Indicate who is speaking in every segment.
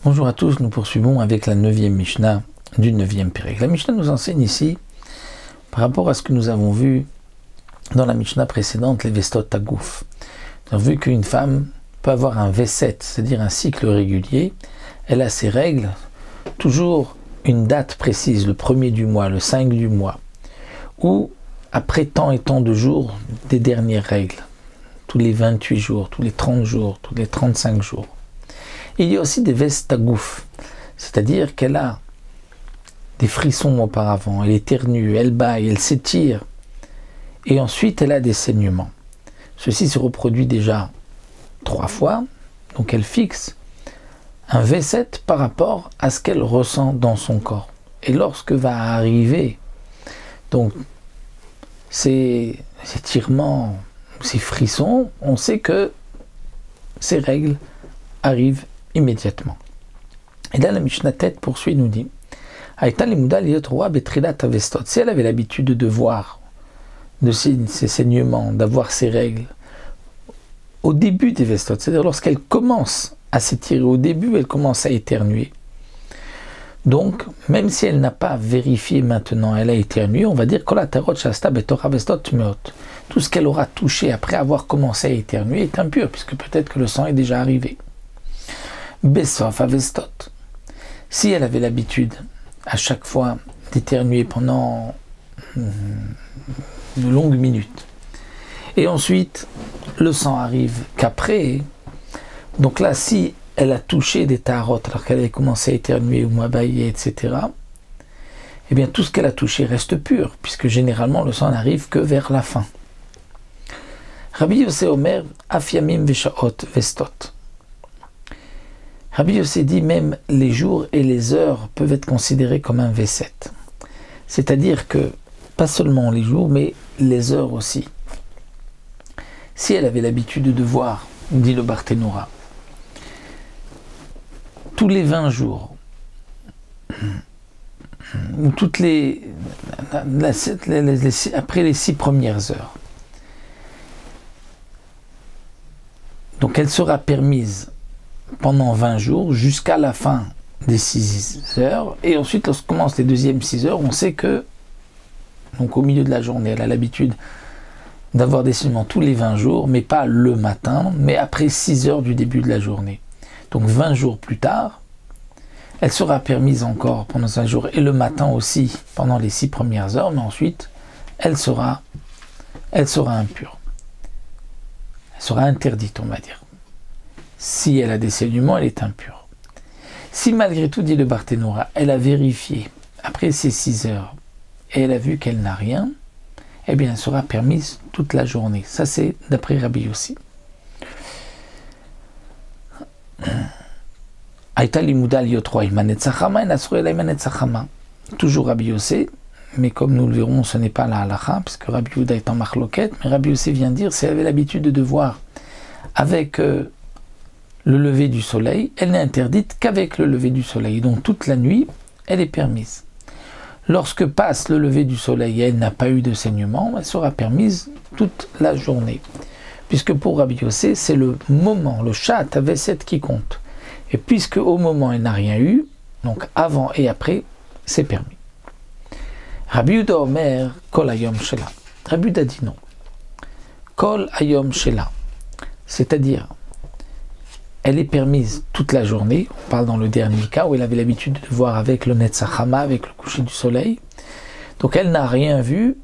Speaker 1: Bonjour à tous, nous poursuivons avec la 9e Mishnah du 9e Pérec. La Mishnah nous enseigne ici, par rapport à ce que nous avons vu dans la Mishnah précédente, les Vestot Tagouf. Nous avons vu qu'une femme peut avoir un V7, c'est-à-dire un cycle régulier. Elle a ses règles, toujours une date précise, le 1er du mois, le 5 du mois, ou après tant et tant de jours des dernières règles, tous les 28 jours, tous les 30 jours, tous les 35 jours. Il y a aussi des vestagouf, c'est-à-dire qu'elle a des frissons auparavant, elle éternue, elle bâille, elle s'étire, et ensuite elle a des saignements. Ceci se reproduit déjà 3 fois, donc elle fixe un V7 par rapport à ce qu'elle ressent dans son corps. Et lorsque va arriver donc ces étirements, ces frissons, on sait que ces règles arrivent immédiatement. Et là, la Mishnah Tête poursuit, nous dit si elle avait l'habitude de voir de ces saignements, d'avoir ces règles au début des vestot, c'est-à-dire lorsqu'elle commence à s'étirer, au début elle commence à éternuer. Donc, même si elle n'a pas vérifié maintenant, elle a éternué, on va dire tout ce qu'elle aura touché après avoir commencé à éternuer est impur, puisque peut-être que le sang est déjà arrivé. Besof avestot. Si elle avait l'habitude à chaque fois d'éternuer pendant de longues minutes, et ensuite le sang arrive qu'après, donc là si elle a touché des tarotes alors qu'elle avait commencé à éternuer ou à bâiller, etc., eh bien tout ce qu'elle a touché reste pur, puisque généralement le sang n'arrive que vers la fin. Rabbi Yossé Omer, Afiamim Veshaot Vestot. Rabbi Yossé dit même les jours et les heures peuvent être considérés comme un V7. C'est-à-dire que, pas seulement les jours, mais les heures aussi. Si elle avait l'habitude de voir, dit le Barthénora, tous les 20 jours, ou après les 6 premières heures, donc elle sera permise pendant 20 jours jusqu'à la fin des 6 heures, et ensuite lorsqu'on commence les deuxièmes 6 heures, on sait que donc au milieu de la journée, elle a l'habitude d'avoir des saignements tous les 20 jours, mais pas le matin, mais après 6 heures du début de la journée. Donc 20 jours plus tard, elle sera permise encore pendant 5 jours, et le matin aussi pendant les 6 premières heures, mais ensuite elle sera impure. Elle sera interdite, on va dire. Si elle a des saignements, elle est impure. Si malgré tout, dit le Barthénora, elle a vérifié après ces 6 heures et elle a vu qu'elle n'a rien, eh bien elle sera permise toute la journée. Ça c'est d'après Rabbi Yossi. Toujours Rabbi Yossi, mais comme nous le verrons, ce n'est pas la halacha, puisque Rabbi Yehuda est en marloquette, mais Rabbi Yossi vient dire, si elle avait l'habitude de voir avec le lever du soleil, elle n'est interdite qu'avec le lever du soleil. Donc toute la nuit, elle est permise. Lorsque passe le lever du soleil et elle n'a pas eu de saignement, elle sera permise toute la journée. Puisque pour Rabbi Yossé, c'est le moment, le shat V7 qui compte. Et puisque au moment elle n'a rien eu, donc avant et après, c'est permis. Rabbi Yehuda Omer, Kol Hayom Shela. Rabbi Yehuda dit non. Kol Hayom Shela. C'est-à-dire, elle est permise toute la journée. On parle dans le dernier cas où elle avait l'habitude de voir avec le Netzachama, avec le coucher du soleil. Donc elle n'a rien vu.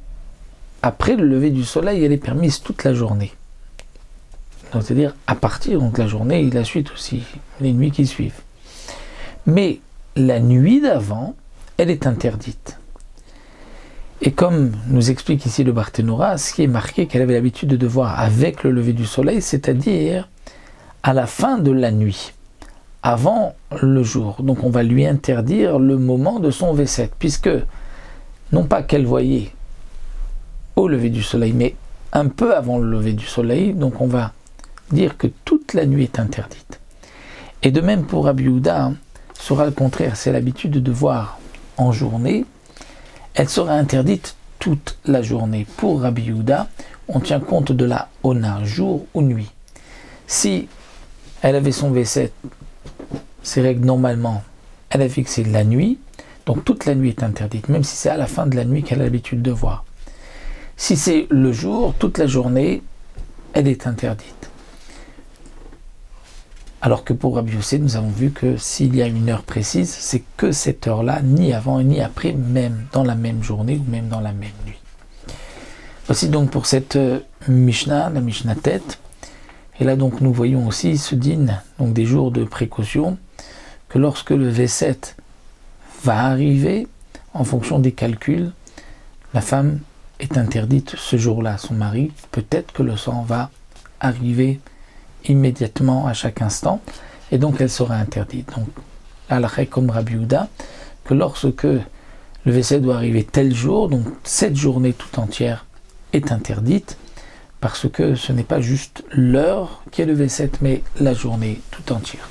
Speaker 1: Après le lever du soleil, elle est permise toute la journée. Donc c'est-à-dire à partir de la journée et la suite aussi, les nuits qui suivent. Mais la nuit d'avant, elle est interdite. Et comme nous explique ici le Barthénora, ce qui est marqué qu'elle avait l'habitude de voir avec le lever du soleil, c'est-à-dire à la fin de la nuit, avant le jour. Donc on va lui interdire le moment de son V7, puisque non pas qu'elle voyait au lever du soleil, mais un peu avant le lever du soleil, donc on va dire que toute la nuit est interdite. Et de même pour Rabbi Yehuda, sera le contraire, c'est l'habitude de voir en journée, elle sera interdite toute la journée. Pour Rabbi Yehuda, on tient compte de la Ona, jour ou nuit. Si elle avait son V7 ces règles, normalement, elle a fixé la nuit, donc toute la nuit est interdite, même si c'est à la fin de la nuit qu'elle a l'habitude de voir. Si c'est le jour, toute la journée, elle est interdite. Alors que pour Rabbi Yossé, nous avons vu que s'il y a une heure précise, c'est que cette heure-là, ni avant et ni après, même dans la même journée ou même dans la même nuit. Voici donc pour cette Mishnah, la Mishnah tête. Et là donc nous voyons aussi ce din, donc des jours de précaution, que lorsque le V7 va arriver, en fonction des calculs, la femme est interdite ce jour-là à son mari. Peut-être que le sang va arriver immédiatement à chaque instant, et donc elle sera interdite. Donc, halakha comme Rabbi Yehuda, que lorsque le V7 doit arriver tel jour, donc cette journée tout entière est interdite, parce que ce n'est pas juste l'heure qui est le V7, mais la journée tout entière.